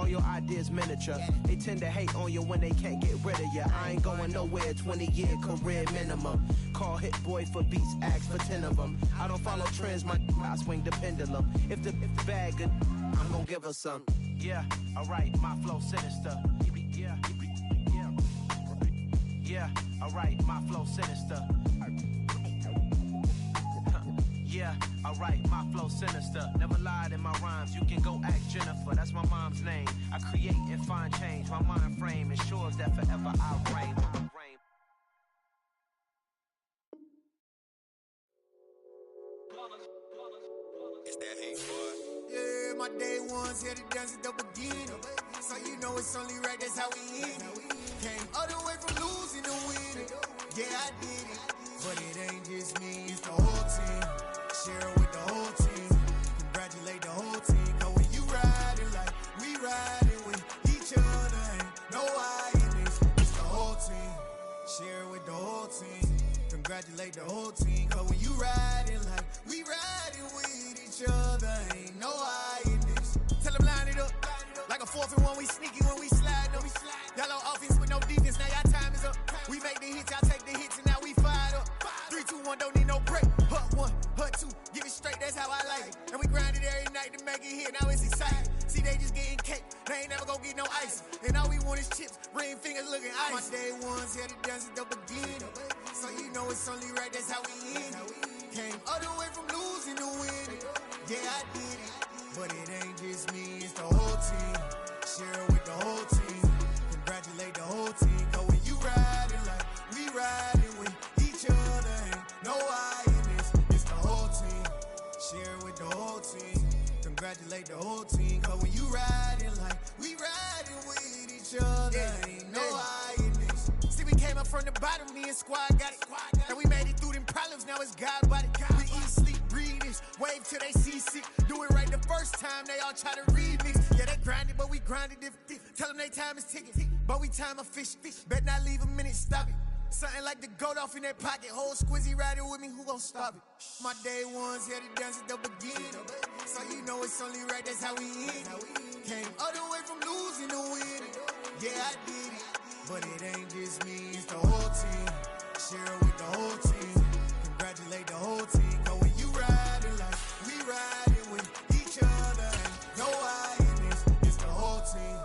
all your ideas miniature. They tend to hate on you when they can't get rid of you. I ain't going nowhere, 20-year career minimum. Call Hit Boy for beats, ask for 10 of them. I don't follow trends, I swing the pendulum. If the bag good, I'm gonna give her some. Yeah, alright, my flow sinister. Yeah, alright, my flow sinister. Yeah, alright, my flow sinister. Never lied in my rhymes, you can go ask Jennifer. That's my mom's name. I create and find change. My mind frame ensures that forever I reign. It's that hate, boy. Yeah, my day ones here to dance at the beginning. So you know it's only right, that's how we end it. Came all the way from losing to winning. Yeah, I did it. But it ain't just me, it's the whole team. Share it with the whole team. Congratulate the whole team. Cause when you riding like we riding with each other, ain't no I in this. It's the whole team. Share it with the whole team. Congratulate the whole team. Cause when you riding like we riding with each other, ain't no I in this. Tell them line it up. Like a 4th and 1, we sneaky when we slide them. Yellow offense with no defense, now y'all time is up. We make the hits, y'all take the hits, and now we fired up. 3, 2, 1, don't need no break. Hut 1, hut 2, give it straight, that's how I like it. And we grind it every night to make it hit, now it's exciting. See, they just getting cake, they ain't never gonna get no ice. And all we want is chips, ring fingers looking ice. My day ones here to dance at the beginning. So you know it's only right, that's how we end it. Came all the way from losing to winning. Yeah, I did it. But it ain't just me, it's the whole team. Share it with the whole team. Congratulate the whole team. Cause when you riding like we riding with each other, ain't no I in this. It's the whole team. Share it with the whole team. Congratulate the whole team. Cause when you riding like we riding with each other, ain't no I in this. See, we came up from the bottom, me and squad got it. And we made it through them problems, now it's God body. We eat, sleep, breathe this, wave till they see sick. Do it right the first time, they all try to remix. Yeah, they grinded, but we grinded different. Tell them they time is ticking, but we time a fish. Bet not leave a minute, stop it. Something like the goat off in that pocket. Whole squizzy riding with me, who gon' stop it? My day ones here to dance at the beginning. So you know it's only right, that's how we end it. Came all the way from losing to winning. Yeah, I did it. But it ain't just me, it's the whole team. Share it with the whole team. Congratulate the whole team. Cause when you riding like we riding with each other, ain't no I in this. It's the whole team.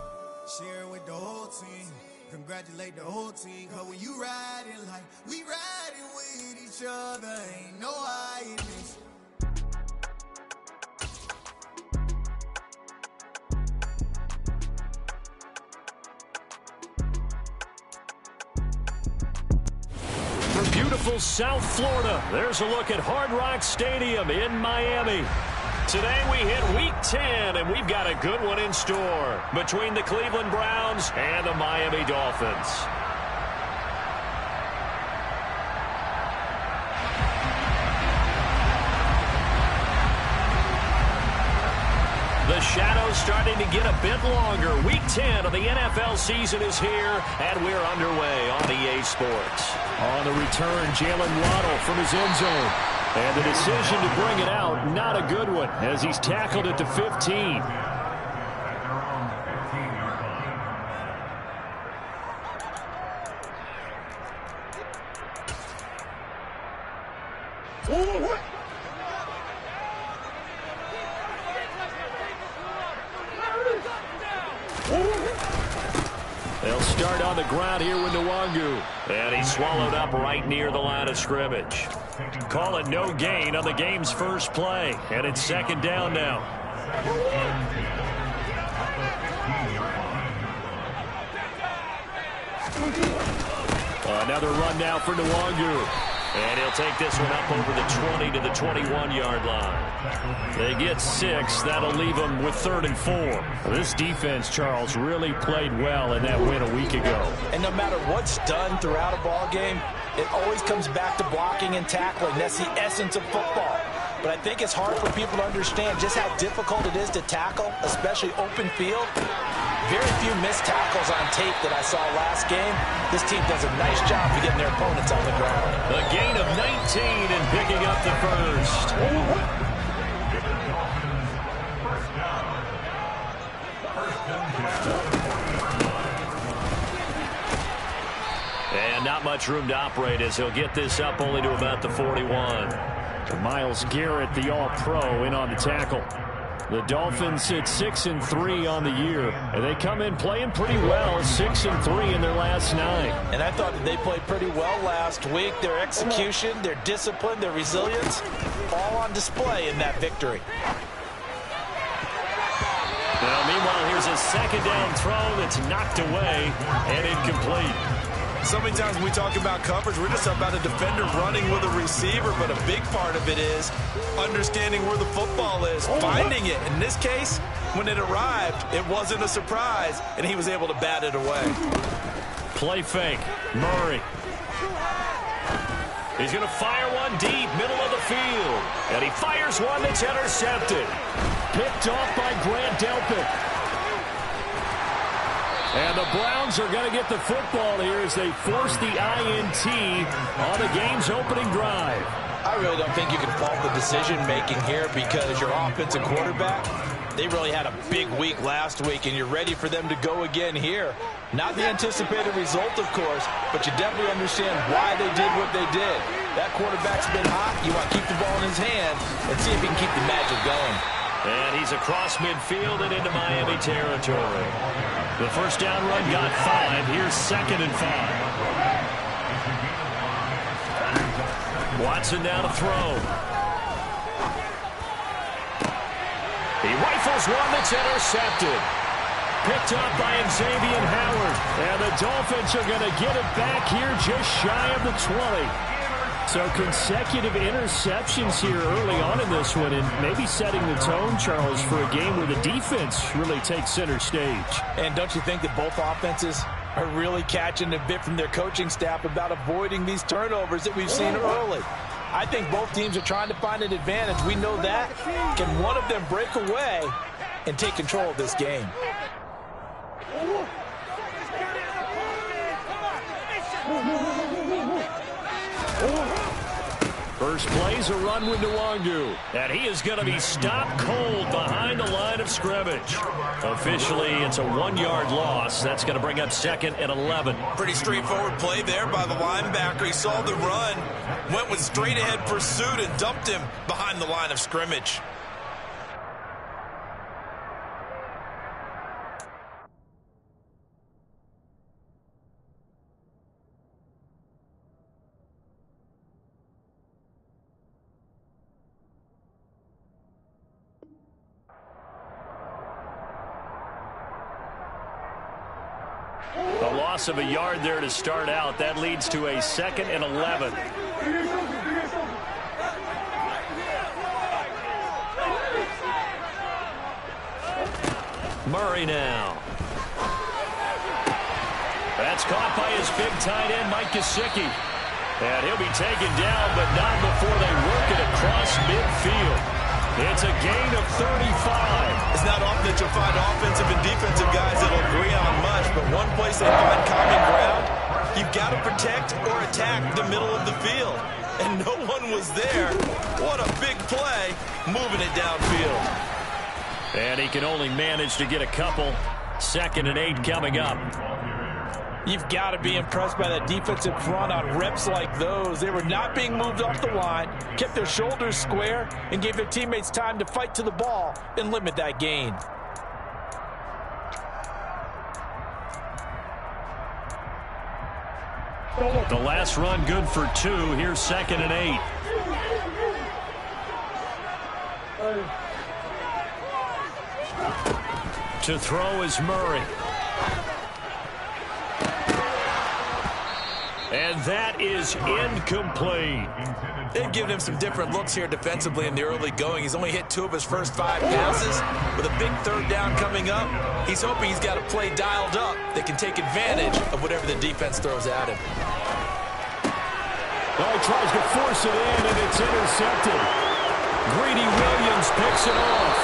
Share it with the whole team. Congratulate the whole team. Cause when you riding like we riding with each other, ain't no I in this. From beautiful South Florida, there's a look at Hard Rock Stadium in Miami. Today we hit Week 10, and we've got a good one in store between the Cleveland Browns and the Miami Dolphins. The shadow's starting to get a bit longer. Week 10 of the NFL season is here, and we're underway on EA Sports. On the return, Jalen Waddle from his end zone. And the decision to bring it out, not a good one, as he's tackled at the 15. They'll start on the ground here with Nwangu. And he's swallowed up right near the line of scrimmage. Call it no gain on the game's first play. And it's second down now. Another run now for Nwangu. And he'll take this one up over the 20 to the 21-yard line. They get 6. That'll leave them with 3rd and 4. This defense, Charles, really played well in that win a week ago. And no matter what's done throughout a ball game, it always comes back to blocking and tackling. That's the essence of football. But I think it's hard for people to understand just how difficult it is to tackle, especially open field. Very few missed tackles on tape that I saw last game. This team does a nice job of getting their opponents on the ground. A gain of 19 and picking up the first. And not much room to operate as he'll get this up only to about the 41. Myles Garrett, the All-Pro, in on the tackle. The Dolphins sit 6-3 on the year, and they come in playing pretty well, 6-3 in their last 9. And I thought that they played pretty well last week. Their execution, their discipline, their resilience, all on display in that victory. Now, meanwhile, here's a second down throw that's knocked away and incomplete. So many times when we talk about coverage, we're just about a defender running with a receiver, but a big part of it is understanding where the football is, finding it. In this case, when it arrived, it wasn't a surprise, and he was able to bat it away. Play fake. Murray. He's going to fire one deep, middle of the field. And he fires one that's intercepted. Picked off by Grant Delpit. And the Browns are going to get the football here as they force the INT on the game's opening drive. I really don't think you can fault the decision-making here because your offensive quarterback, they really had a big week last week, and you're ready for them to go again here. Not the anticipated result, of course, but you definitely understand why they did what they did. That quarterback's been hot. You want to keep the ball in his hand and see if he can keep the magic going. And he's across midfield and into Miami territory. The first down run got 5. Here's 2nd and 5. Watson now to throw. He rifles one that's intercepted. Picked up by Xavier Howard. And the Dolphins are going to get it back here just shy of the 20. So consecutive interceptions here early on in this one, and maybe setting the tone, Charles, for a game where the defense really takes center stage. And don't you think that both offenses are really catching a bit from their coaching staff about avoiding these turnovers that we've seen early? I think both teams are trying to find an advantage. We know that. Can one of them break away and take control of this game? First play's a run with Nwangu. And he is going to be stopped cold behind the line of scrimmage. Officially, it's a 1-yard loss. That's going to bring up 2nd and 11. Pretty straightforward play there by the linebacker. He saw the run, went with straight-ahead pursuit, and dumped him behind the line of scrimmage. A loss of a yard there to start out. That leads to a 2nd and 11. Murray now. That's caught by his big tight end, Mike Gesicki. And he'll be taken down, but not before they work it across midfield. It's a gain of 35. It's not often that you'll find offensive and defensive guys that'll agree on much, but one place they find common ground, you've got to protect or attack the middle of the field. And no one was there. What a big play, moving it downfield. And he can only manage to get a couple. 2nd and 8 coming up. You've got to be impressed by that defensive front on reps like those. They were not being moved off the line, kept their shoulders square, and gave their teammates time to fight to the ball and limit that gain. The last run good for 2. Here's 2nd and 8. To throw is Murray. And that is incomplete. They've given him some different looks here defensively in the early going. He's only hit 2 of his first 5 passes. With a big 3rd down coming up, he's hoping he's got a play dialed up that can take advantage of whatever the defense throws at him. Well, he tries to force it in, and it's intercepted. Greedy Williams picks it off.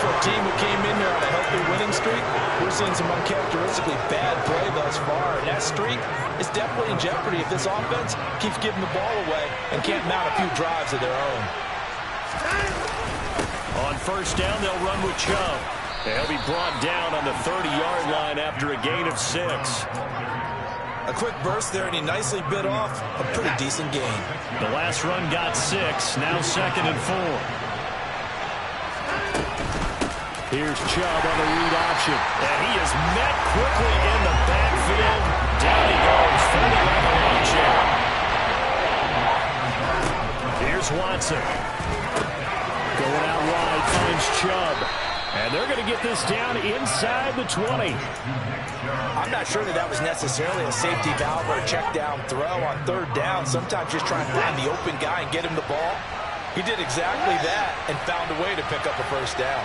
For a team who came in here on a healthy winning streak, we're seeing some uncharacteristically bad play thus far. And that streak is definitely in jeopardy if this offense keeps giving the ball away and can't mount a few drives of their own. On first down, they'll run with Chubb. He'll be brought down on the 30-yard line after a gain of 6. A quick burst there, and he nicely bit off a pretty decent gain. The last run got 6, now 2nd and 4. Here's Chubb on the read option. And he is met quickly in the backfield. Down he goes, folded like a lawn chair. Here's Watson. Going out wide, finds Chubb. And they're going to get this down inside the 20. I'm not sure that was necessarily a safety valve or a check down throw on 3rd down. Sometimes just try and find the open guy and get him the ball. He did exactly that and found a way to pick up a 1st down.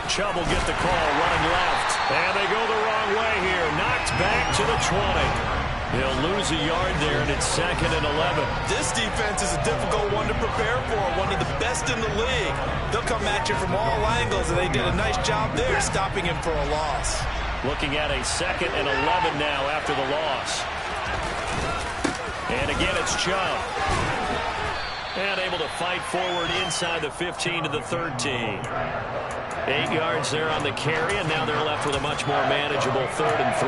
Chubb will get the call, running left. And they go the wrong way here. Knocked back to the 20. He'll lose a yard there, and it's 2nd and 11. This defense is a difficult one to prepare for, one of the best in the league. They'll come at you from all angles, and they did a nice job there stopping him for a loss. Looking at a 2nd and 11 now after the loss. And again, it's Chubb. And able to fight forward inside the 15 to the 13. 8 yards there on the carry, and now they're left with a much more manageable 3rd and 3.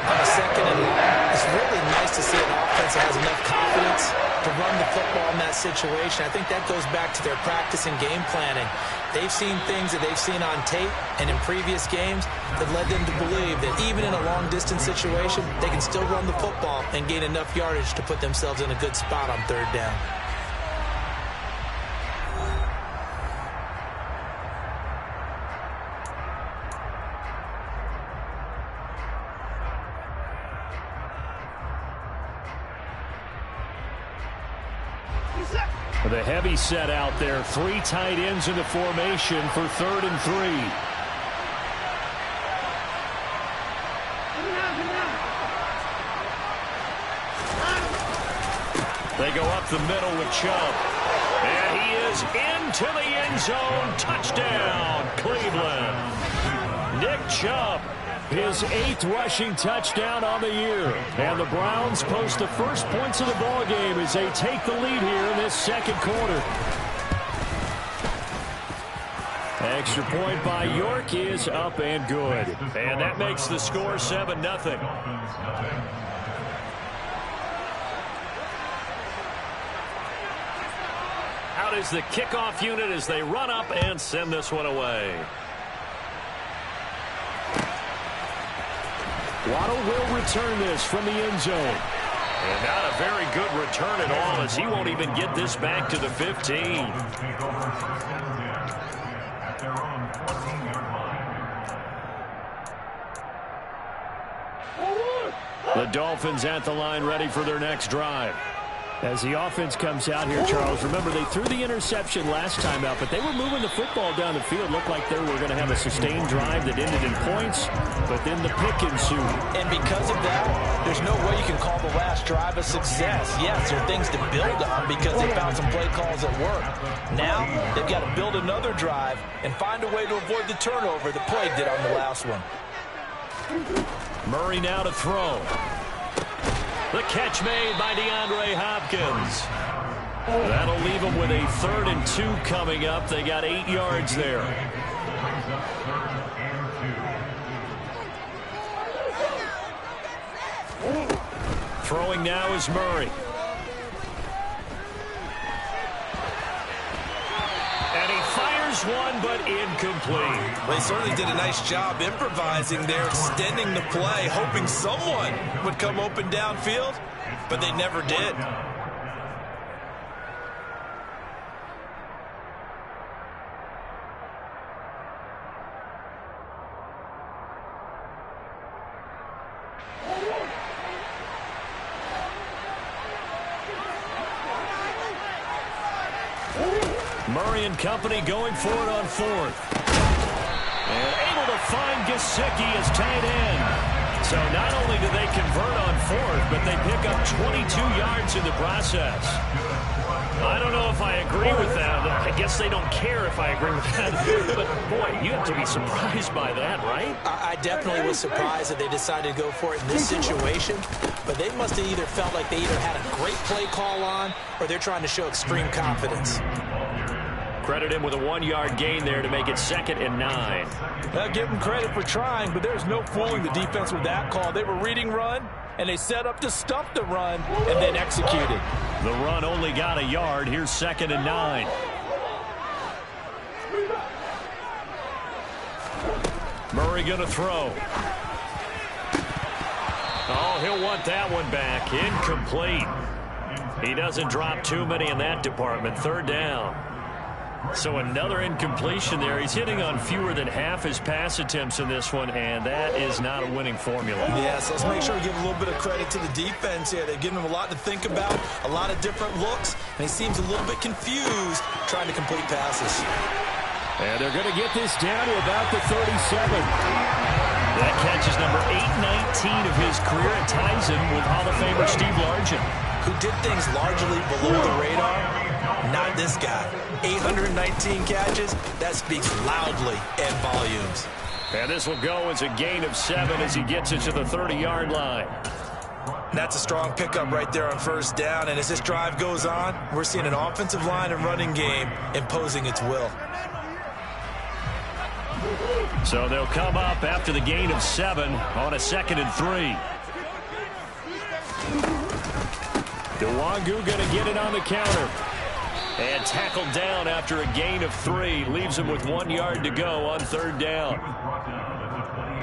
On a 2nd and long, it's really nice to see an offense that has enough confidence to run the football in that situation. I think that goes back to their practice and game planning. They've seen things that they've seen on tape and in previous games that led them to believe that even in a long-distance situation, they can still run the football and gain enough yardage to put themselves in a good spot on 3rd down. The heavy set out there. 3 tight ends in the formation for 3rd and 3. They go up the middle with Chubb. And he is into the end zone. Touchdown, Cleveland. Nick Chubb, his 8th rushing touchdown on the year. And the Browns post the first points of the ball game as they take the lead here in this 2nd quarter. Extra point by York is up and good. And that makes the score 7-0. Out is the kickoff unit as they run up and send this one away. Waddle will return this from the end zone. And not a very good return at all, as he won't even get this back to the 15. The Dolphins at the line, ready for their next drive. As the offense comes out here, Charles, remember they threw the interception last time out, but they were moving the football down the field. Looked like they were going to have a sustained drive that ended in points, but then the pick ensued. And because of that, there's no way you can call the last drive a success. Yes, there are things to build on because they found some play calls that work. Now, they've got to build another drive and find a way to avoid the turnover that plagued it on the last one. Murray now to throw. The catch made by DeAndre Hopkins. That'll leave them with a 3rd and 2 coming up. They got 8 yards there. Throwing now is Murray. And he fires one, but incomplete. Well, they certainly did a nice job improvising there, extending the play, hoping someone would come open downfield, but they never did. Murray and company going for it on 4th. And able to find Gesicki as tight end. So not only do they convert on 4th, but they pick up 22 yards in the process. I don't know if I agree with that. I guess guess they don't care if I agree with that. But, boy, you have to be surprised by that, right? I definitely was surprised that they decided to go for it in this situation. But they must have either felt like they either had a great play call on or they're trying to show extreme confidence. Credit him with a 1-yard gain there to make it 2nd and 9. I'll give him credit for trying, but there's no fooling the defense with that call. They were reading run, and they set up to stuff the run and then executed. The run only got a yard. Here's 2nd and 9. Murray going to throw. Oh, he'll want that one back. Incomplete. He doesn't drop too many in that department. 3rd down. So another incompletion there. He's hitting on fewer than half his pass attempts in this one, and that is not a winning formula. Yes, let's make sure we give a little bit of credit to the defense here. They've given him a lot to think about, a lot of different looks, and he seems a little bit confused trying to complete passes. And they're going to get this down to about the 37. That catch is number 819 of his career. It ties him with Hall of Famer Steve Largent, who did things largely below the radar. Not this guy. 819 catches. That speaks loudly in volumes. And this will go as a gain of 7 as he gets it to the 30-yard line. That's a strong pickup right there on 1st down. And as this drive goes on, we're seeing an offensive line and running game imposing its will. So they'll come up after the gain of 7 on a 2nd and 3. Nwangu going to get it on the counter. And tackled down after a gain of 3. Leaves him with 1 yard to go on 3rd down.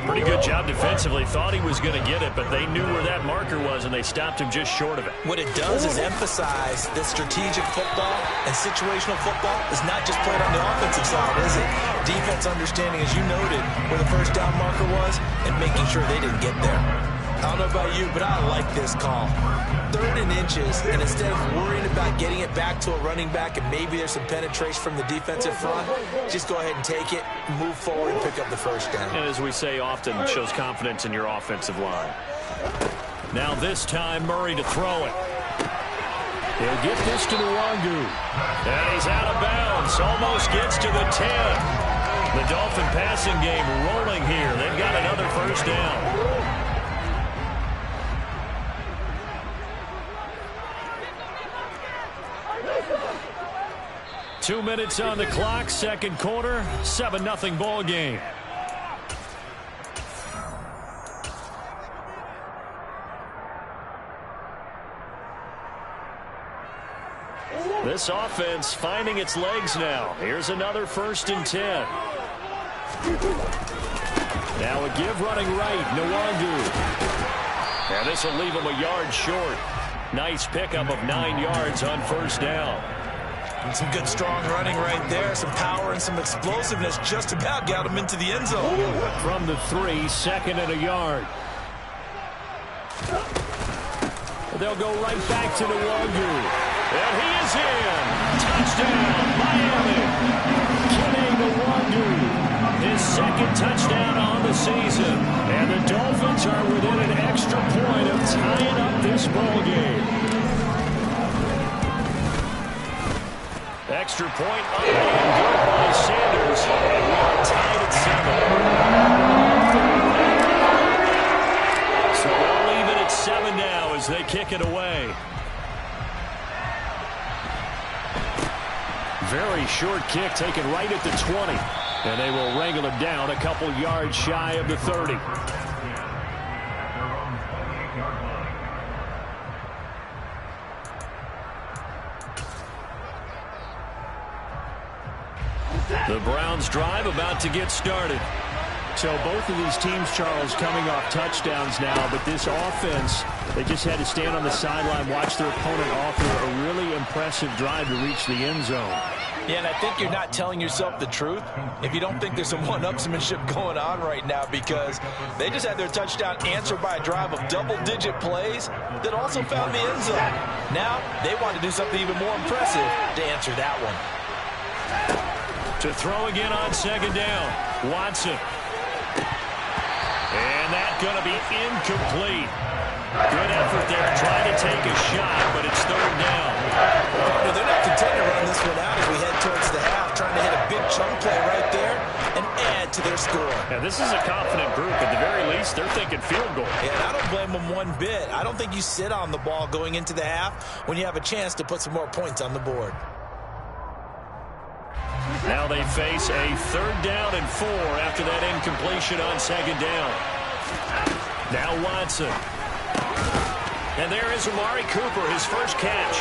Pretty good job defensively. Thought he was going to get it, but they knew where that marker was, and they stopped him just short of it. What it does is emphasize that strategic football and situational football is not just played on the offensive side, is it? Defense understanding, as you noted, where the 1st down marker was and making sure they didn't get there. I don't know about you, but I like this call. 3rd and inches, and instead of worrying about getting it back to a running back and maybe there's some penetration from the defensive front, just go ahead and take it, move forward, and pick up the 1st down. And as we say often, shows confidence in your offensive line. Now this time, Murray to throw it. He'll get this to Nwangu. And he's out of bounds. Almost gets to the 10. The Dolphin passing game rolling here. They've got another 1st down. 2 minutes on the clock, 2nd quarter, 7-0 ball game. This offense finding its legs now. Here's another 1st and 10. Now a give running right, Nwangu. And this will leave him a yard short. Nice pickup of 9 yards on 1st down. And some good strong running right there. Some power and some explosiveness just about got him into the end zone. From the 3, 2nd and a yard. They'll go right back to Nwangu. And he is in. Touchdown, Miami. Kene Nwangu. His 2nd touchdown on the season. And the Dolphins are within an extra point of tying up this ball game. Extra point up and good by Sanders. And we are tied at 7. So we'll leave it at 7 now as they kick it away. Very short kick taken right at the 20. And they will wrangle it down a couple yards shy of the 30. The Browns drive about to get started. So both of these teams, Charles, coming off touchdowns now, but this offense, they just had to stand on the sideline, watch their opponent offer a really impressive drive to reach the end zone. Yeah, and I think you're not telling yourself the truth if you don't think there's some one-upsmanship going on right now, because they just had their touchdown answered by a drive of double-digit plays that also found the end zone. Now they want to do something even more impressive to answer that one. To throw again on 2nd down, Watson. And that's going to be incomplete. Good effort there, trying to take a shot, but it's 3rd down. They're not content to run this one out as we head towards the half. to their score. Yeah, this is a confident group. At the very least, they're thinking field goal. And I don't blame them one bit. I don't think you sit on the ball going into the half when you have a chance to put some more points on the board. Now they face a 3rd down and 4 after that incompletion on 2nd down. Now Watson. And there is Amari Cooper, his first catch.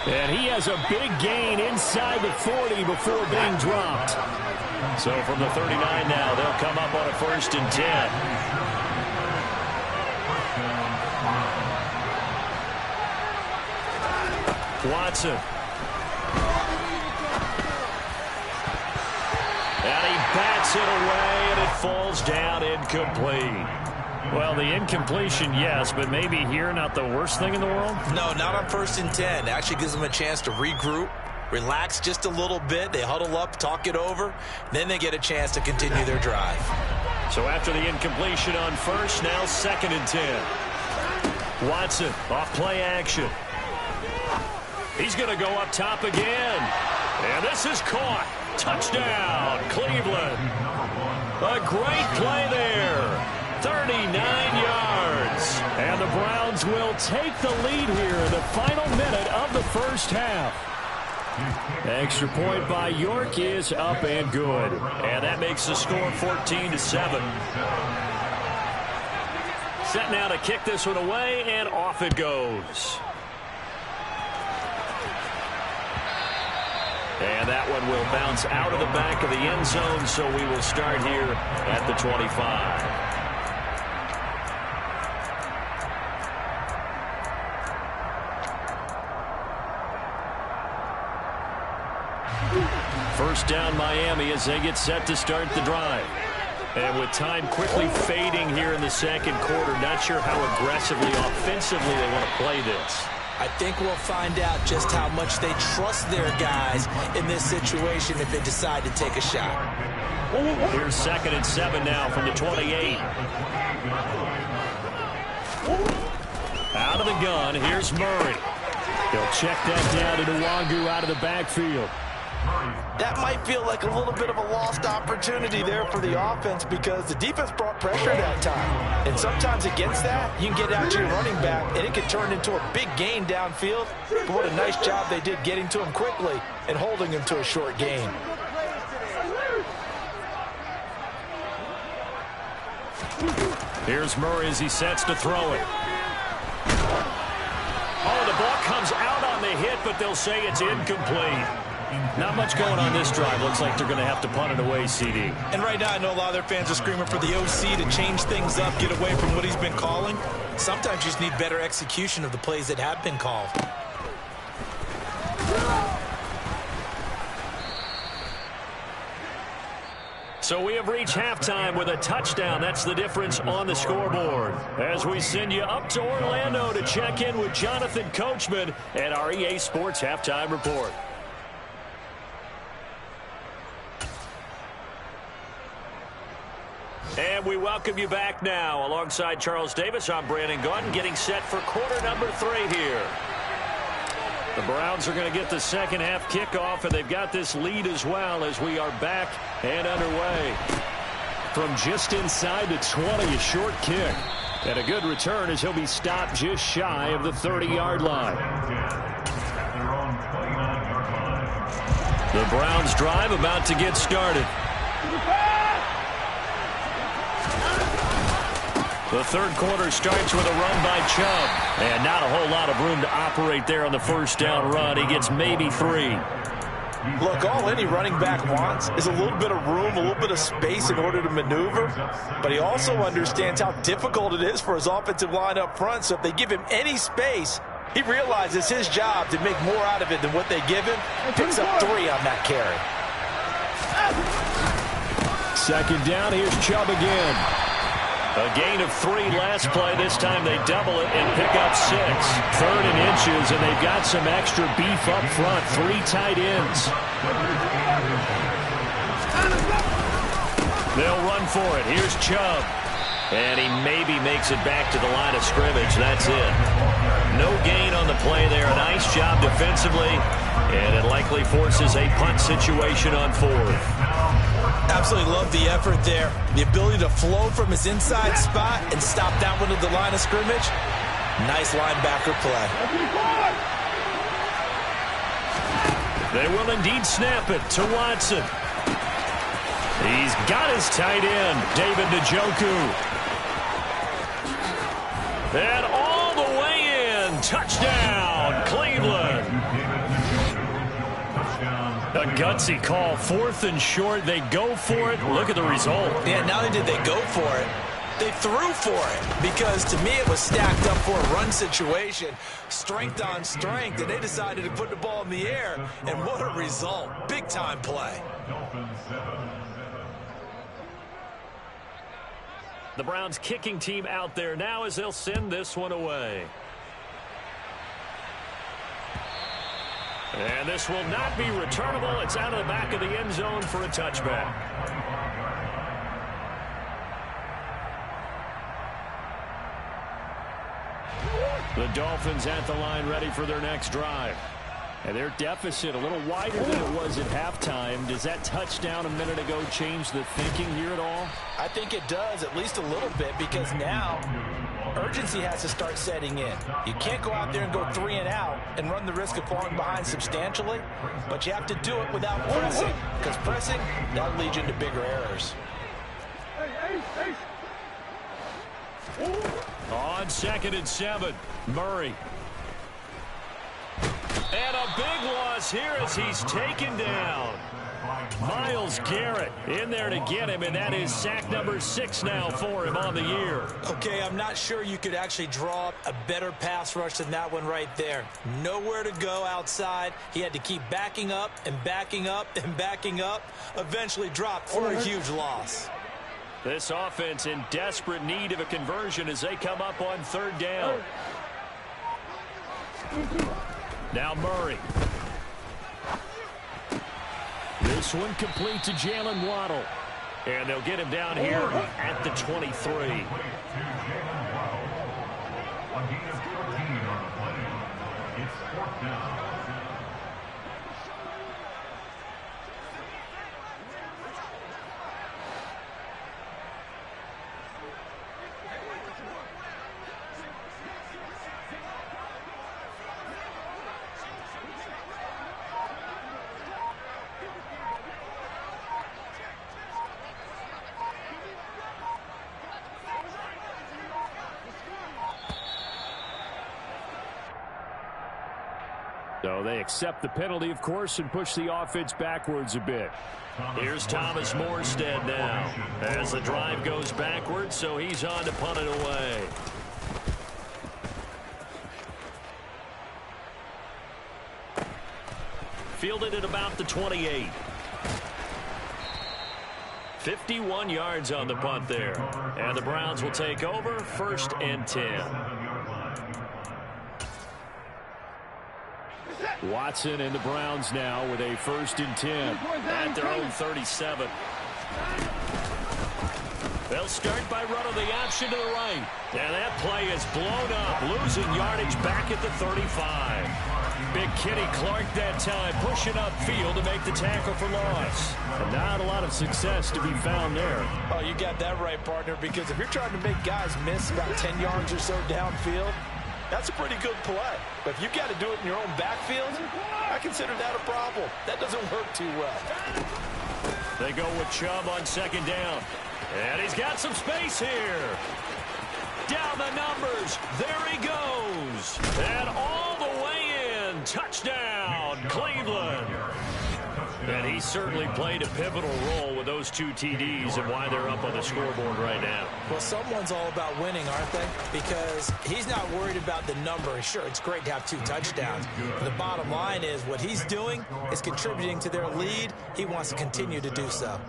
And he has a big gain inside the 40 before being dropped. So from the 39 now, they'll come up on a 1st and 10. Watson. And he bats it away, and it falls down incomplete. Well, the incompletion, yes, but maybe here not the worst thing in the world? No, not on 1st and 10. It actually gives them a chance to regroup, relax just a little bit. They huddle up, talk it over. Then they get a chance to continue their drive. So after the incompletion on 1st, now 2nd and 10. Watson off play action. He's going to go up top again. And this is caught. Touchdown, Cleveland. A great play there. 39 yards. And the Browns will take the lead here in the final minute of the 1st half. Extra point by York is up and good. And that makes the score 14-7. Set now to kick this one away, and off it goes. And that one will bounce out of the back of the end zone, so we will start here at the 25. First down Miami as they get set to start the drive. And with time quickly fading here in the 2nd quarter, not sure how aggressively, offensively they want to play this. I think we'll find out just how much they trust their guys in this situation if they decide to take a shot. Here's 2nd and 7 now from the 28. Out of the gun, here's Murray. He'll check that down to Nwangu out of the backfield. That might feel like a little bit of a lost opportunity there for the offense because the defense brought pressure that time. And sometimes against that, you can get out to your running back, and it can turn into a big gain downfield. But what a nice job they did getting to him quickly and holding him to a short gain. Here's Murray as he sets to throw it. Oh, the ball comes out on the hit, but they'll say it's incomplete. Not much going on this drive. Looks like they're going to have to punt it away, CD. And right now, I know a lot of their fans are screaming for the OC to change things up, get away from what he's been calling. Sometimes you just need better execution of the plays that have been called. So we have reached halftime with a touchdown. That's the difference on the scoreboard. As we send you up to Orlando to check in with Jonathan Coachman and our EA Sports Halftime Report. And we welcome you back now. Alongside Charles Davis, I'm Brandon Gaudin, getting set for quarter number 3 here. The Browns are going to get the 2nd half kickoff, and they've got this lead as well as we are back and underway. From just inside the 20, a short kick. And a good return as he'll be stopped just shy of the 30-yard line. The Browns drive about to get started. The 3rd quarter starts with a run by Chubb. And not a whole lot of room to operate there on the 1st down run. He gets maybe 3. Look, all any running back wants is a little bit of room, a little bit of space in order to maneuver. But he also understands how difficult it is for his offensive line up front. So if they give him any space, he realizes his job to make more out of it than what they give him. Picks up 3 on that carry. 2nd down, here's Chubb again. A gain of 3 last play. This time they double it and pick up 6. 3rd and inches, and they've got some extra beef up front. 3 tight ends. They'll run for it. Here's Chubb. And he maybe makes it back to the line of scrimmage. That's it. No gain on the play there. A nice job defensively. And it likely forces a punt situation on fourth. Absolutely love the effort there. The ability to flow from his inside spot and stop that one at the line of scrimmage. Nice linebacker play. They will indeed snap it to Watson. He's got his tight end, David Njoku. And all the way in. Touchdown, Cleveland. A gutsy call. 4th and short. They go for it. Look at the result. Yeah, not only did they go for it, they threw for it, because to me it was stacked up for a run situation, strength on strength, and they decided to put the ball in the air, and what a result. Big time play. The Browns kicking team out there now as they'll send this one away. And this will not be returnable. It's out of the back of the end zone for a touchback. The Dolphins at the line ready for their next drive. And their deficit a little wider than it was at halftime. Does that touchdown a minute ago change the thinking here at all? I think it does, at least a little bit, because now urgency has to start setting in. You can't go out there and go 3 and out and run the risk of falling behind substantially, but you have to do it without pressing, because pressing, that'll lead you into bigger errors. On 2nd and 7, Murray. And a big loss here as he's taken down. Myles Garrett in there to get him, and that is sack number 6 now for him on the year. Okay, I'm not sure you could actually draw up a better pass rush than that one right there. Nowhere to go outside. He had to keep backing up and backing up and backing up. Eventually dropped for a huge loss. This offense in desperate need of a conversion as they come up on 3rd down. Now Murray. This one complete to Jalen Waddle. And they'll get him down here at the 23. So they accept the penalty, of course, and push the offense backwards a bit. Here's Thomas Morstead now as the drive goes backwards, so he's on to punt it away. Fielded at about the 28. 51 yards on the punt there. And the Browns will take over 1st and 10. Watson and the Browns now with a 1st and 10 at their own 37. They'll start by running the option to the right. And that play is blown up, losing yardage back at the 35. Big Kenny Clark that time pushing upfield to make the tackle for loss. And not a lot of success to be found there. Oh, you got that right, partner, because if you're trying to make guys miss about 10 yards or so downfield, that's a pretty good play. But if you've got to do it in your own backfield, I consider that a problem. That doesn't work too well. They go with Chubb on 2nd down. And he's got some space here. Down the numbers. There he goes. And all the way in. Touchdown, Cleveland. And he certainly played a pivotal role with those 2 TDs and why they're up on the scoreboard right now. Well, someone's all about winning, aren't they? Because he's not worried about the number. Sure, it's great to have 2 touchdowns. But the bottom line is what he's doing is contributing to their lead. He wants to continue to do so.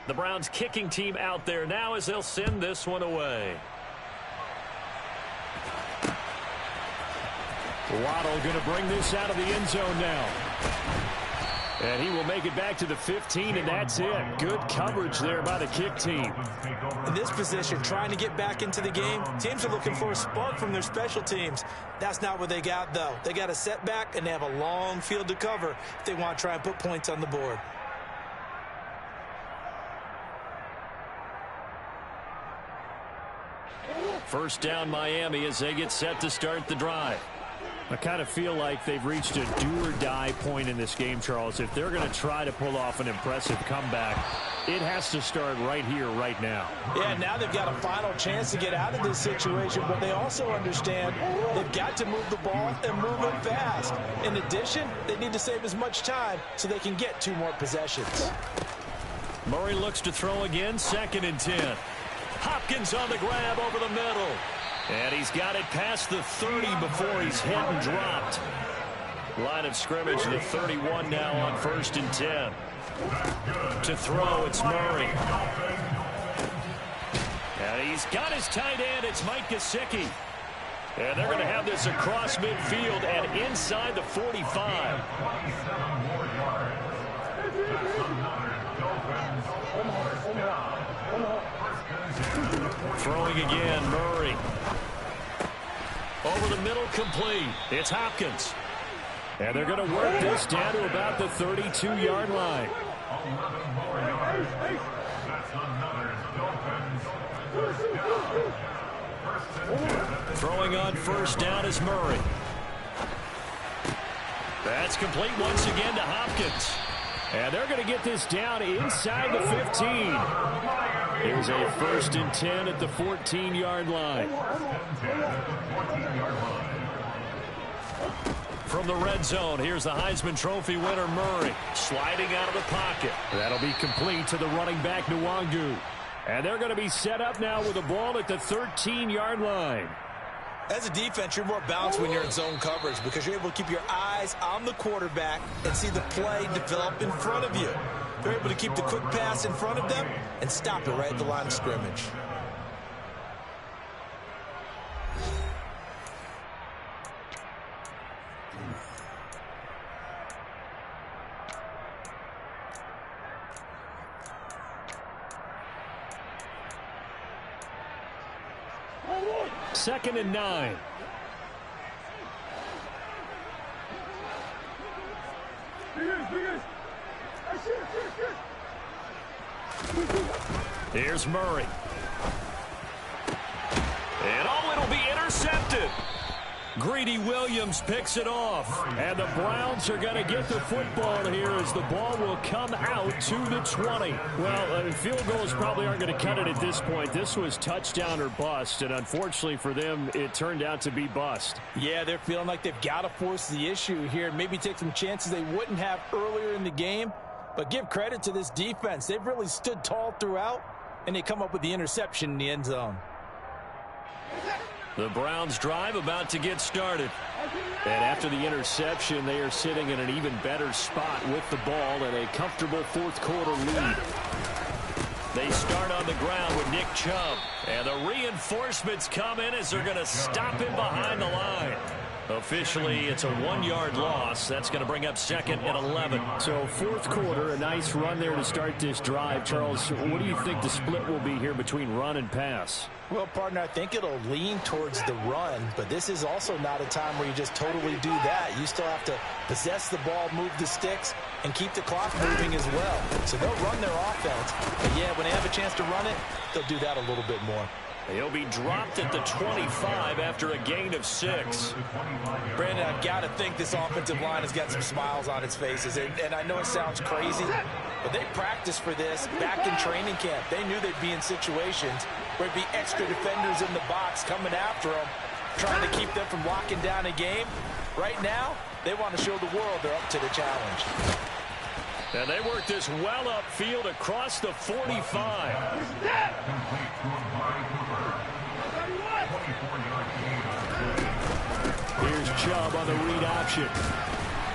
The Browns kicking team out there now as they'll send this one away. Waddle going to bring this out of the end zone now. And he will make it back to the 15, and that's it. Good coverage there by the kick team. In this position, trying to get back into the game, teams are looking for a spark from their special teams. That's not what they got, though. They got a setback, and they have a long field to cover if they want to try and put points on the board. First down, Miami, as they get set to start the drive. I kind of feel like they've reached a do-or-die point in this game, Charles. If they're going to try to pull off an impressive comeback, it has to start right here, right now. Yeah, now they've got a final chance to get out of this situation, but they also understand they've got to move the ball and move it fast. In addition, they need to save as much time so they can get 2 more possessions. Murray looks to throw again, 2nd and 10. Hopkins on the grab over the middle. And he's got it past the 30 before he's hit and dropped. Line of scrimmage, the 31 now on 1st and 10. To throw, it's Murray. And he's got his tight end. It's Mike Gesicki. And they're going to have this across midfield and inside the 45. Throwing again, Murray. Over the middle, complete. It's Hopkins. And they're going to work this down to about the 32-yard line. Throwing on 1st down is Murray. That's complete once again to Hopkins. And they're going to get this down inside the 15. Here's a 1st and 10 at the 14-yard line. From the red zone, here's the Heisman Trophy winner, Murray, sliding out of the pocket. That'll be complete to the running back, Nwangu. And they're going to be set up now with the ball at the 13-yard line. As a defense, you're more balanced when you're in zone coverage because you're able to keep your eyes on the quarterback and see the play develop in front of you. They're able to keep the quick pass in front of them and stop it right at the line of scrimmage. Second and 9. Here's Murray. And it'll be intercepted. Greedy Williams picks it off. And the Browns are going to get the football here as the ball will come out to the 20. Well, field goals probably aren't going to cut it at this point. This was touchdown or bust, and unfortunately for them, it turned out to be bust. Yeah, they're feeling like they've got to force the issue here and maybe take some chances they wouldn't have earlier in the game. But give credit to this defense. They've really stood tall throughout, and they come up with the interception in the end zone. The Browns drive about to get started. And after the interception, they are sitting in an even better spot with the ball and a comfortable 4th quarter lead. They start on the ground with Nick Chubb. And the reinforcements come in as they're going to stop him behind the line. Officially, it's a 1-yard loss. That's going to bring up 2nd and 11. So 4th quarter, a nice run there to start this drive. Charles, what do you think the split will be here between run and pass? Well, partner, I think it'll lean towards the run, but this is also not a time where you just totally do that. You still have to possess the ball, move the sticks, and keep the clock moving as well. So they'll run their offense, but yeah, when they have a chance to run it, they'll do that a little bit more. He'll be dropped at the 25 after a gain of 6. Brandon, I've got to think this offensive line has got some smiles on its faces. And I know it sounds crazy, but they practiced for this back in training camp. They knew they'd be in situations where it'd be extra defenders in the box coming after them, trying to keep them from locking down a game. Right now, they want to show the world they're up to the challenge. And they work this well upfield across the 45. Here's Chubb on the read option.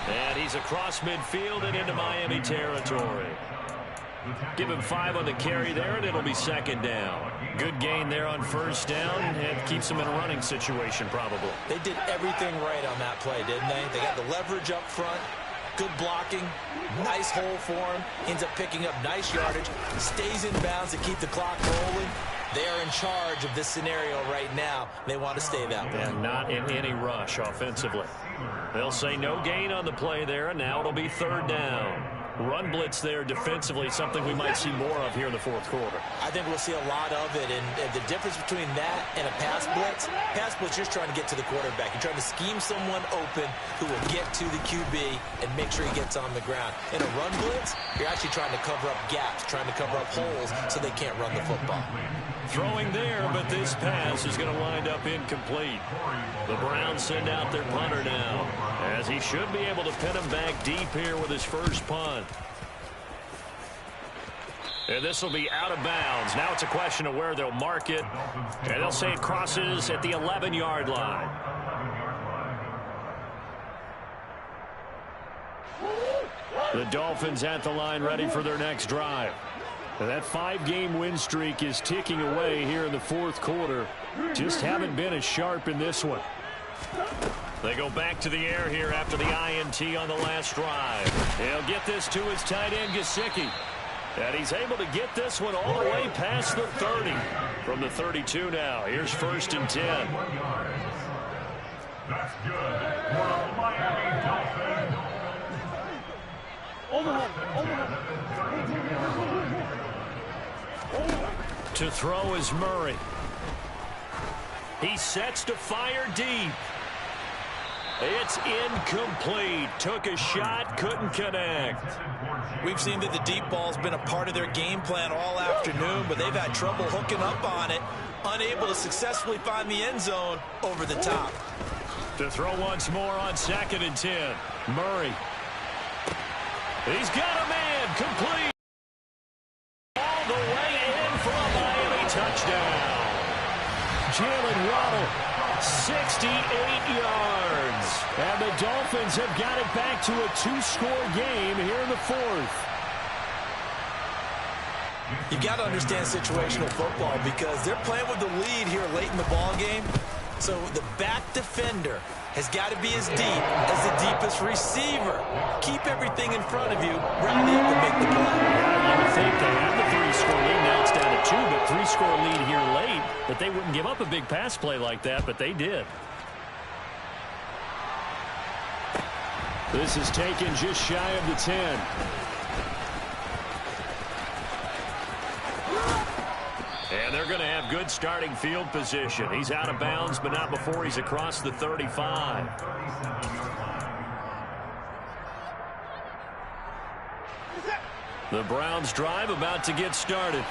And he's across midfield and into Miami territory. Give him 5 on the carry there, and it'll be 2nd down. Good gain there on 1st down, and keeps him in a running situation probably. They did everything right on that play, didn't they? They got the leverage up front, Good blocking, nice hole for him, ends up picking up nice yardage, stays in bounds to keep the clock rolling. They are in charge of this scenario right now. They want to stay that way. And not in any rush offensively. They'll say no gain on the play there, and now it'll be 3rd down. Run blitz there defensively, something we might see more of here in the 4th quarter. I think we'll see a lot of it, and the difference between that and a pass blitz, you're just trying to get to the quarterback. You're trying to scheme someone open who will get to the QB and make sure he gets on the ground. In a run blitz, you're actually trying to cover up gaps, trying to cover up holes so they can't run the football. Throwing there, but this pass is going to wind up incomplete. The Browns send out their punter now, as he should be able to pin him back deep here with his first punt. And this will be out of bounds. Now it's a question of where they'll mark it. And they'll say it crosses at the 11-yard line. The Dolphins at the line ready for their next drive. And that 5-game win streak is ticking away here in the 4th quarter. Just haven't been as sharp in this one. They go back to the air here after the INT on the last drive. He'll get this to his tight end, Gesicki. And he's able to get this one all the way past the 30. From the 32 now. Here's 1st and 10. That's good. For the Miami Dolphins. To throw is Murray. He sets to fire deep. It's incomplete. Took a shot, couldn't connect. We've seen that the deep ball's been a part of their game plan all afternoon, but they've had trouble hooking up on it, unable to successfully find the end zone over the top. To throw once more on 2nd and 10. Murray. He's got a man, complete. All the way in for a Miami touchdown. Jalen Waddle, 68 yards. And the Dolphins have got it back to a 2-score game here in the 4th. You've got to understand situational football because they're playing with the lead here late in the ball game. So the back defender has got to be as deep as the deepest receiver. Keep everything in front of you, rally up and make the play. You would think they have the 3-score lead. Now it's down to 2, but 3-score lead here late. But they wouldn't give up a big pass play like that, but they did. This is taken just shy of the 10. And they're going to have good starting field position. He's out of bounds, but not before he's across the 35. The Browns drive about to get started.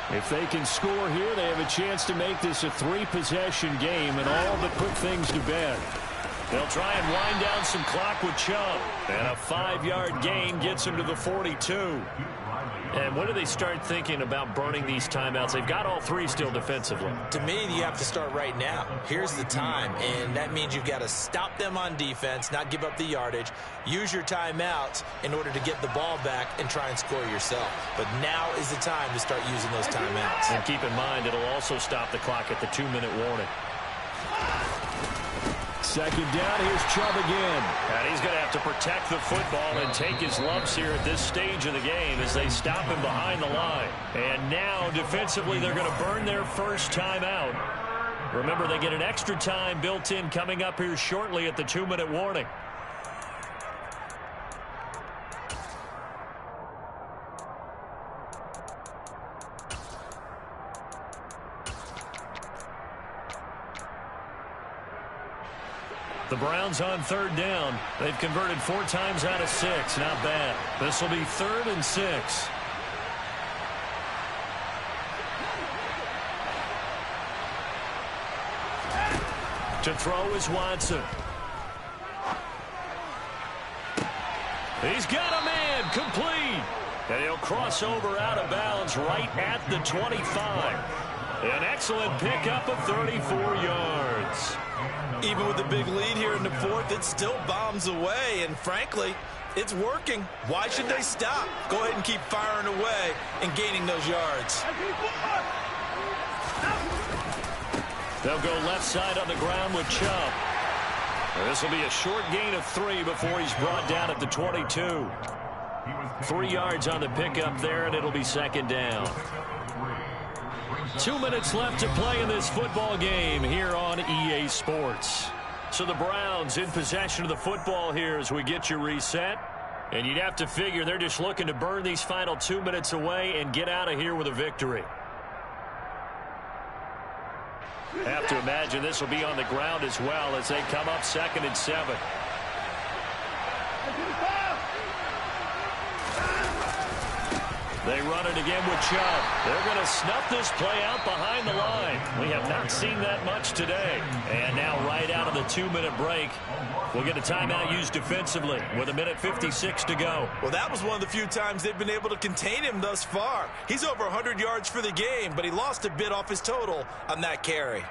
If they can score here, they have a chance to make this a 3-possession game and all but put things to bed. They'll try and wind down some clock with Chubb. And a 5-yard gain gets him to the 42. And when do they start thinking about burning these timeouts? They've got all 3 still defensively. To me, you have to start right now. Here's the time, and that means you've got to stop them on defense, not give up the yardage, use your timeouts in order to get the ball back and try and score yourself. But now is the time to start using those timeouts. And keep in mind, it'll also stop the clock at the 2-minute warning. 2nd down, here's Chubb again. And he's going to have to protect the football and take his lumps here at this stage of the game as they stop him behind the line. And now, defensively, they're going to burn their first timeout. Remember, they get an extra time built in coming up here shortly at the 2-minute warning. The Browns on 3rd down. They've converted 4 times out of 6. Not bad. This will be 3rd and 6. To throw is Watson. He's got a man, complete. And he'll cross over out of bounds right at the 25. An excellent pickup of 34 yards. Even with the big lead here in the 4th, it still bombs away, and frankly, it's working. Why should they stop? Go ahead and keep firing away and gaining those yards. They'll go left side on the ground with Chubb. This will be a short gain of 3 before he's brought down at the 22. 3 yards on the pickup there, and it'll be second down. 2 minutes left to play in this football game here on EA Sports. So the Browns in possession of the football here as we get you reset. And you'd have to figure they're just looking to burn these final 2 minutes away and get out of here with a victory. Have to imagine this will be on the ground as well as they come up 2nd and 7. They run it again with Chubb. They're going to snuff this play out behind the line. We have not seen that much today. And now right out of the 2-minute break, we'll get a timeout used defensively with 1:56 to go. Well, that was one of the few times they've been able to contain him thus far. He's over 100 yards for the game, but he lost a bit off his total on that carry.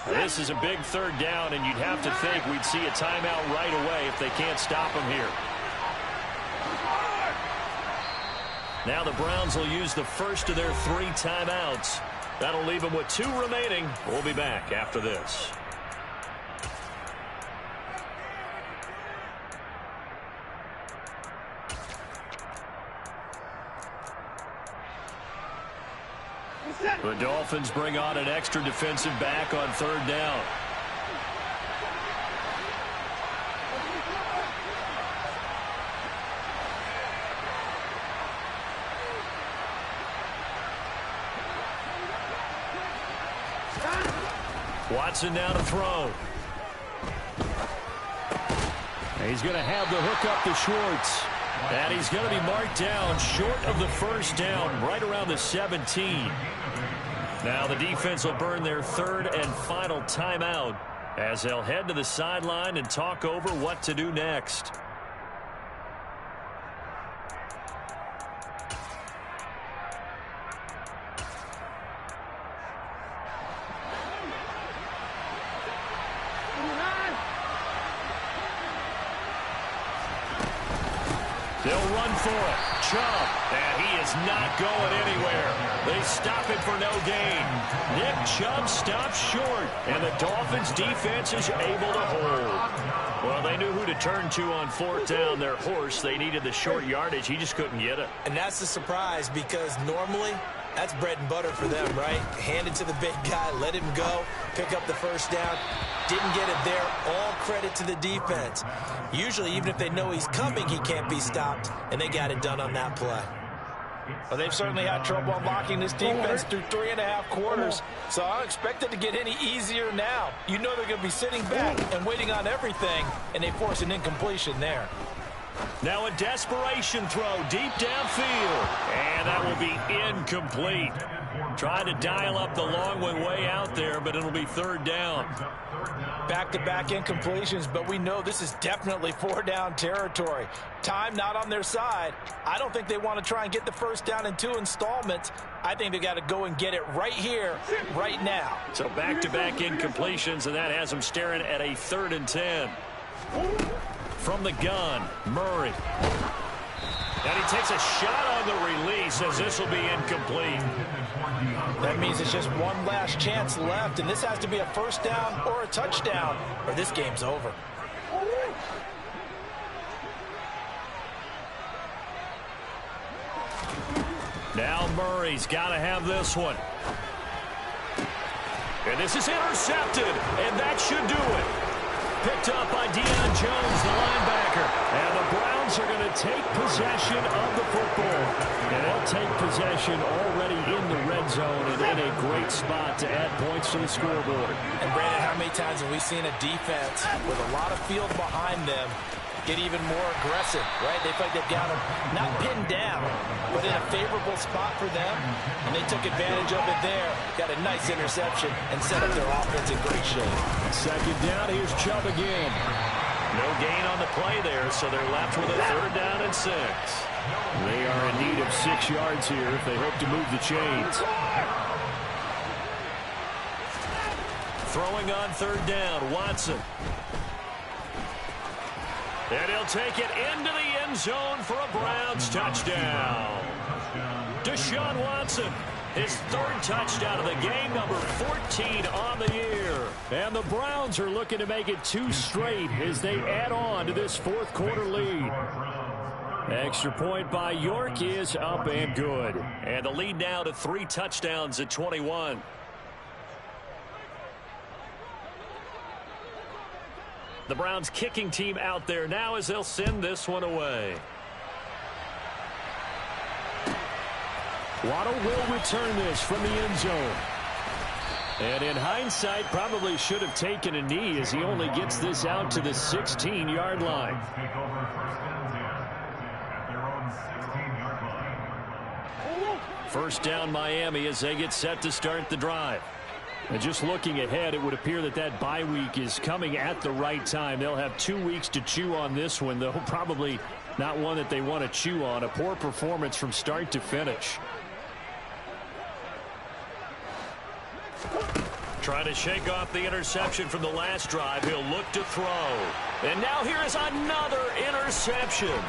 This is a big 3rd down, and you'd have to think we'd see a timeout right away if they can't stop him here. Now the Browns will use the first of their 3 timeouts. That'll leave them with 2 remaining. We'll be back after this. The Dolphins bring on an extra defensive back on 3rd down. Watson now to throw. He's going to have the hook up to Schwartz. And he's going to be marked down short of the 1st down, right around the 17. Now the defense will burn their 3rd and final timeout as they'll head to the sideline and talk over what to do next. They'll run for it. Chubb, and he is not going anywhere. They stop it for no gain. Nick Chubb stops short, and the Dolphins' defense is able to hold. Well, they knew who to turn to on 4th down. Their horse, they needed the short yardage. He just couldn't get it. And that's the surprise because normally that's bread and butter for them, right? Hand it to the big guy, let him go, pick up the 1st down. Didn't get it there. All credit to the defense. Usually, even if they know he's coming, he can't be stopped, and they got it done on that play. Well, they've certainly had trouble unlocking this defense through 3.5 quarters, so I don't expect it to get any easier now. You know they're going to be sitting back and waiting on everything, and they force an incompletion there. Now a desperation throw deep downfield, and that will be incomplete. Trying to dial up the long way out there, but it'll be 3rd down. Back-to-back incompletions, but we know this is definitely 4-down territory. Time not on their side. I don't think they want to try and get the 1st down in 2 installments. I think they got to go and get it right here, right now. So back-to-back incompletions, and that has them staring at a 3rd and 10. From the gun, Murray. And he takes a shot on the release as this will be incomplete. That means it's just one last chance left, and this has to be a 1st down or a touchdown, or this game's over. Now Murray's got to have this one. And this is intercepted, and that should do it. Picked up by Deion Jones, the linebacker. And the Browns are going to take possession of the football. And they'll take possession already in the red zone and in a great spot to add points to the scoreboard. And Brandon, how many times have we seen a defense with a lot of field behind them get even more aggressive, right? They feel like they've got them not pinned down, but in a favorable spot for them, and they took advantage of it there, got a nice interception, and set up their offense in great shape. 2nd down, here's Chubb again. No gain on the play there, so they're left with a 3rd down and 6. They are in need of 6 yards here if they hope to move the chains. Throwing on third down, Watson. And he'll take it into the end zone for a Browns touchdown. Deshaun Watson, his third touchdown of the game, number 14 on the year. And the Browns are looking to make it 2 straight as they add on to this fourth quarter lead. Extra point by York is up and good. And the lead now to 3 touchdowns at 21. The Browns kicking team out there now as they'll send this one away. Waddle will return this from the end zone. And in hindsight, probably should have taken a knee as he only gets this out to the 16-yard line. First down Miami as they get set to start the drive. And just looking ahead, it would appear that that bye week is coming at the right time. They'll have 2 weeks to chew on this one, though probably not one that they want to chew on. A poor performance from start to finish. Trying to shake off the interception from the last drive. He'll look to throw. And now here is another interception.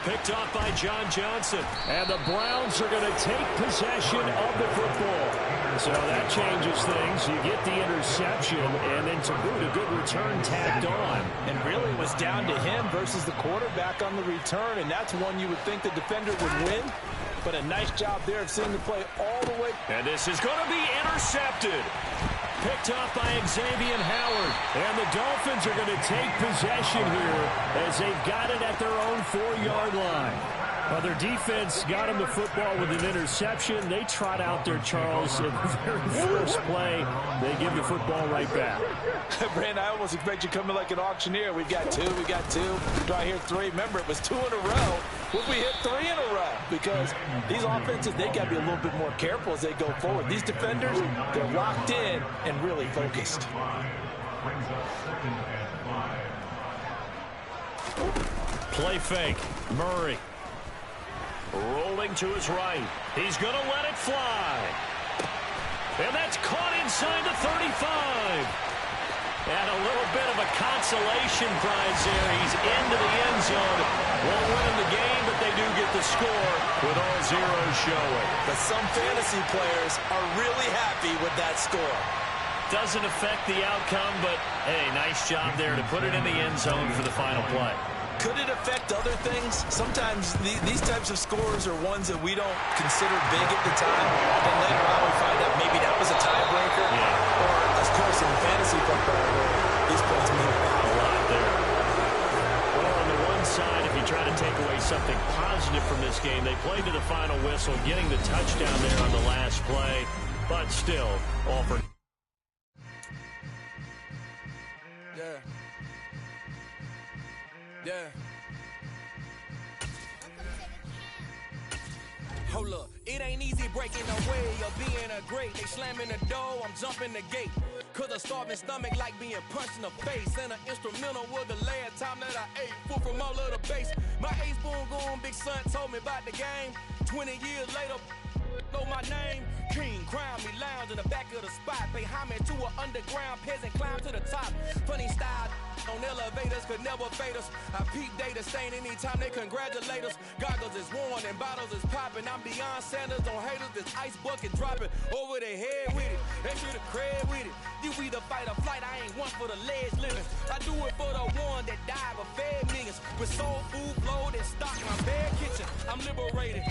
Picked off by John Johnson. And the Browns are going to take possession of the football. So that changes things. You get the interception, and then to boot, a good return tacked on. And really it was down to him versus the quarterback on the return, and that's one you would think the defender would win. But a nice job there of seeing the play all the way. And this is going to be intercepted. Picked off by Xavier Howard. And the Dolphins are going to take possession here as they've got it at their own 4-yard line. Well, their defense got them the football with an interception. They trot out there, Charles, in the very first play. They give the football right back. Brandon, I almost expect you coming like an auctioneer. We got 2, we got 2. Do I hear 3? Remember, it was 2 in a row. Will we hit 3 in a row? Because these offenses, they got to be a little bit more careful as they go forward. These defenders, they're locked in and really focused. Play fake. Murray. Rolling to his right. He's going to let it fly. And that's caught inside the 35. And a little bit of a consolation prize there. He's into the end zone. Won't win in the game, but they do get the score with all zeros showing. But some fantasy players are really happy with that score. Doesn't affect the outcome, but, hey, nice job there to put it in the end zone for the final play. Could it affect other things? Sometimes these types of scores are ones that we don't consider big at the time. And later on we find out maybe that was a tiebreaker. Yeah. Or, of course, in fantasy football, these points mean a lot there. Well, on the one side, if you try to take away something positive from this game, they played to the final whistle, getting the touchdown there on the last play. But still, all for... Yeah. Hold up, it ain't easy breaking away or being a great. They slamming the door, I'm jumping the gate. Cause a starving stomach like being punched in the face. And an instrumental was the last time that I ate food from all of the base. My A-spoon going, big son told me about the game. 20 years later, know my name. King, crown me, lounge in the back of the spot. Pay homage to an underground peasant, climb to the top. Funny style on elevators could never fade us. I peep data stain anytime they congratulate us. Goggles is worn and bottles is popping. I'm beyond Sanders on haters, this ice bucket dropping over their head with it. Extra the cred with it. You either fight or flight, I ain't one for the ledge living. I do it for the one that died but fed millions. With soul food, flowed and stocked my bad kitchen. I'm liberated.